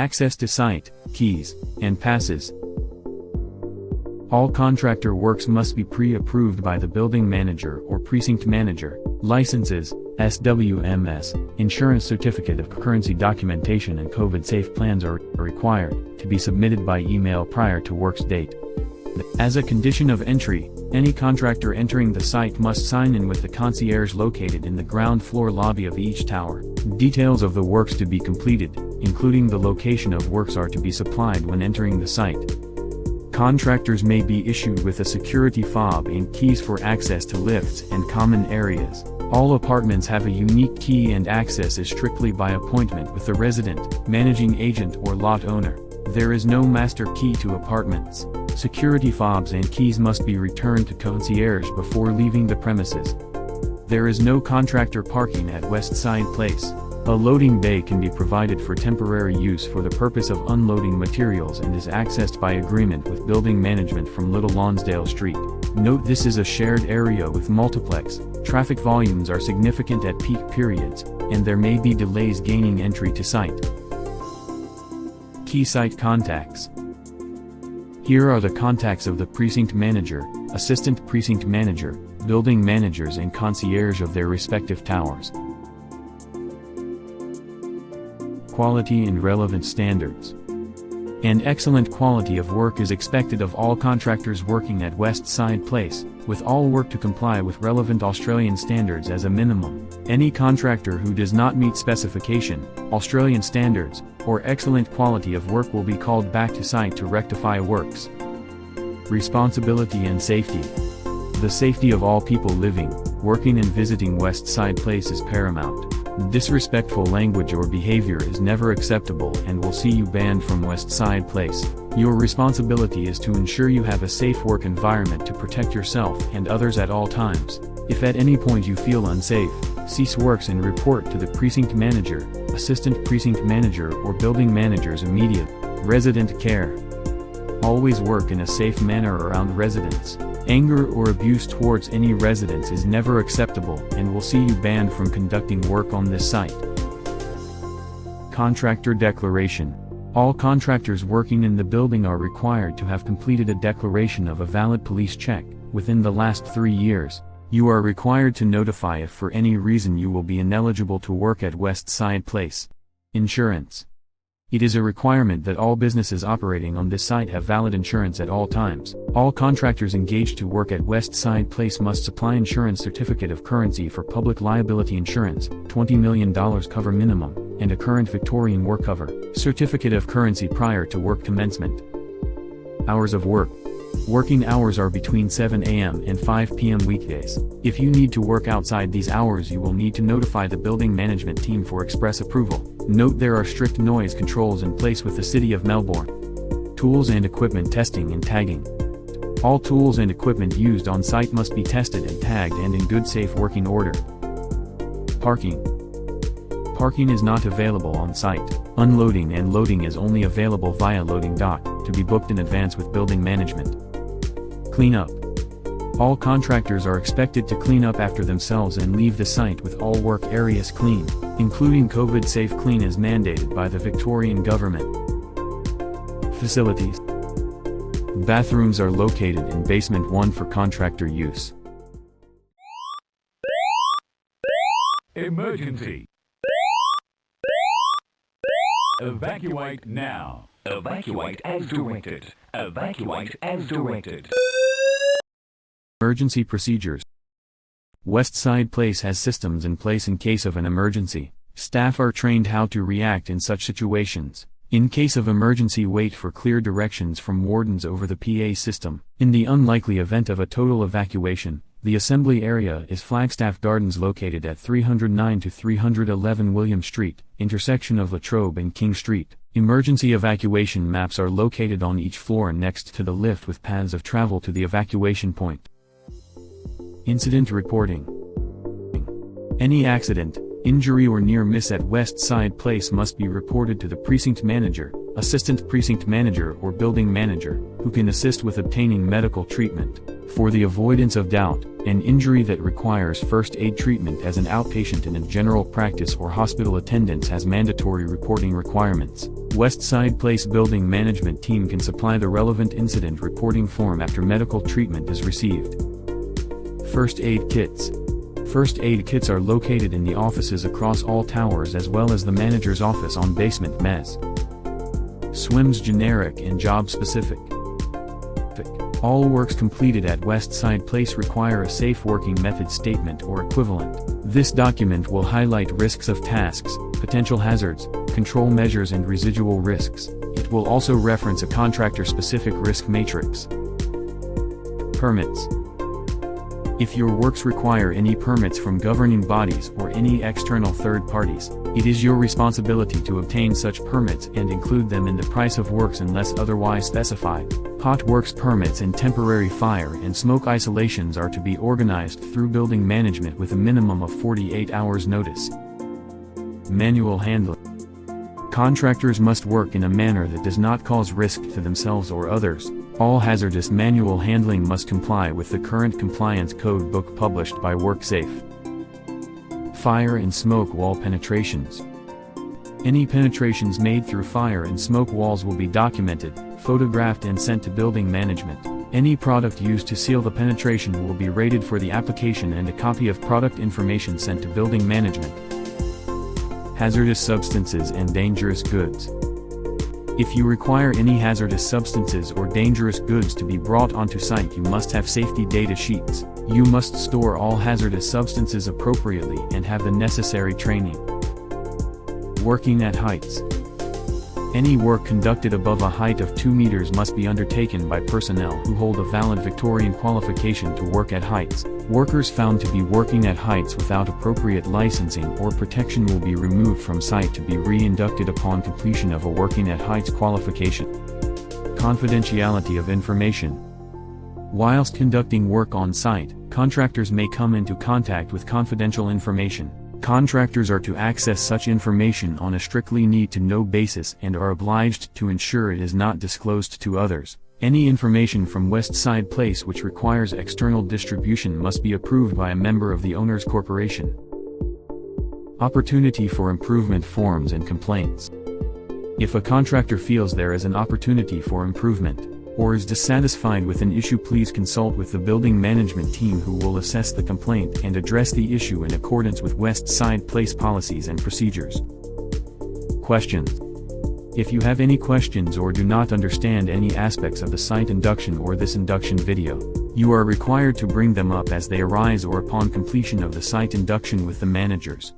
Access to site, keys, and passes. All contractor works must be pre-approved by the building manager or precinct manager. Licenses, SWMS, insurance certificate of currency documentation and COVID-safe plans are required to be submitted by email prior to work's date. As a condition of entry, any contractor entering the site must sign in with the concierge located in the ground floor lobby of each tower. Details of the works to be completed, including the location of works, are to be supplied when entering the site. Contractors may be issued with a security fob and keys for access to lifts and common areas. All apartments have a unique key and access is strictly by appointment with the resident, managing agent or lot owner. There is no master key to apartments. Security fobs and keys must be returned to concierge before leaving the premises. There is no contractor parking at West Side Place. A loading bay can be provided for temporary use for the purpose of unloading materials and is accessed by agreement with building management from Little Lonsdale Street. Note this is a shared area with multiplex. Traffic volumes are significant at peak periods, and there may be delays gaining entry to site. Key site contacts. Here are the contacts of the precinct manager, assistant precinct manager, building managers and concierge of their respective towers. Quality and relevant standards. An excellent quality of work is expected of all contractors working at West Side Place, with all work to comply with relevant Australian standards as a minimum. Any contractor who does not meet specification, Australian standards, or excellent quality of work will be called back to site to rectify works. Responsibility and safety. The safety of all people living, working and visiting West Side Place is paramount. Disrespectful language or behavior is never acceptable and will see you banned from West Side Place. Your responsibility is to ensure you have a safe work environment to protect yourself and others at all times. If at any point you feel unsafe, cease works and report to the precinct manager, assistant precinct manager or building manager's immediate. Resident care. Always work in a safe manner around residents. Anger or abuse towards any residents is never acceptable and will see you banned from conducting work on this site. Contractor declaration. All contractors working in the building are required to have completed a declaration of a valid police check within the last 3 years. You are required to notify if for any reason you will be ineligible to work at West Side Place. Insurance. It is a requirement that all businesses operating on this site have valid insurance at all times. All contractors engaged to work at West Side Place must supply insurance certificate of currency for public liability insurance, $20 million cover minimum, and a current Victorian work cover certificate of currency prior to work commencement. Hours of work. Working hours are between 7 a.m. and 5 p.m. weekdays. If you need to work outside these hours, you will need to notify the building management team for express approval. Note there are strict noise controls in place with the City of Melbourne. Tools and equipment testing and tagging. All tools and equipment used on site must be tested and tagged and in good safe working order. Parking. Parking is not available on site. Unloading and loading is only available via loading dock, to be booked in advance with building management. Cleanup. All contractors are expected to clean up after themselves and leave the site with all work areas clean, including COVID-safe clean as mandated by the Victorian government. Facilities. Bathrooms are located in basement 1 for contractor use. Emergency. Evacuate now. Evacuate as directed. Evacuate as directed. Emergency procedures. West Side Place has systems in place in case of an emergency. Staff are trained how to react in such situations. In case of emergency, wait for clear directions from wardens over the PA system. In the unlikely event of a total evacuation, the assembly area is Flagstaff Gardens located at 309 to 311 William Street, intersection of Latrobe and King Street. Emergency evacuation maps are located on each floor next to the lift with paths of travel to the evacuation point. Incident reporting. Any accident, injury or near miss at West Side Place must be reported to the precinct manager, assistant precinct manager or building manager, who can assist with obtaining medical treatment. For the avoidance of doubt, an injury that requires first aid treatment as an outpatient in a general practice or hospital attendance has mandatory reporting requirements. Westside Place Building Management Team can supply the relevant incident reporting form after medical treatment is received. First aid kits. First aid kits are located in the offices across all towers as well as the manager's office on basement mezz. SWIMS generic and job specific. All works completed at Westside Place require a safe working method statement or equivalent. This document will highlight risks of tasks, potential hazards, control measures and residual risks. It will also reference a contractor-specific risk matrix. Permits. If your works require any permits from governing bodies or any external third parties, it is your responsibility to obtain such permits and include them in the price of works unless otherwise specified. Hot works permits and temporary fire and smoke isolations are to be organized through building management with a minimum of 48 hours notice. Manual handling. Contractors must work in a manner that does not cause risk to themselves or others. All hazardous manual handling must comply with the current compliance code book published by WorkSafe. Fire and smoke wall penetrations. Any penetrations made through fire and smoke walls will be documented, photographed and sent to building management. Any product used to seal the penetration will be rated for the application and a copy of product information sent to building management. Hazardous substances and dangerous goods. If you require any hazardous substances or dangerous goods to be brought onto site, you must have safety data sheets. You must store all hazardous substances appropriately and have the necessary training. Working at heights. Any work conducted above a height of 2 meters must be undertaken by personnel who hold a valid Victorian qualification to work at heights. Workers found to be working at heights without appropriate licensing or protection will be removed from site to be re-inducted upon completion of a working at heights qualification. Confidentiality of information. Whilst conducting work on site, contractors may come into contact with confidential information. Contractors are to access such information on a strictly need-to-know basis and are obliged to ensure it is not disclosed to others. Any information from Westside Place which requires external distribution must be approved by a member of the owner's corporation. Opportunity for improvement forms and complaints. If a contractor feels there is an opportunity for improvement, or is dissatisfied with an issue, please consult with the building management team who will assess the complaint and address the issue in accordance with Westside Place policies and procedures. Questions. If you have any questions or do not understand any aspects of the site induction or this induction video, you are required to bring them up as they arise or upon completion of the site induction with the managers.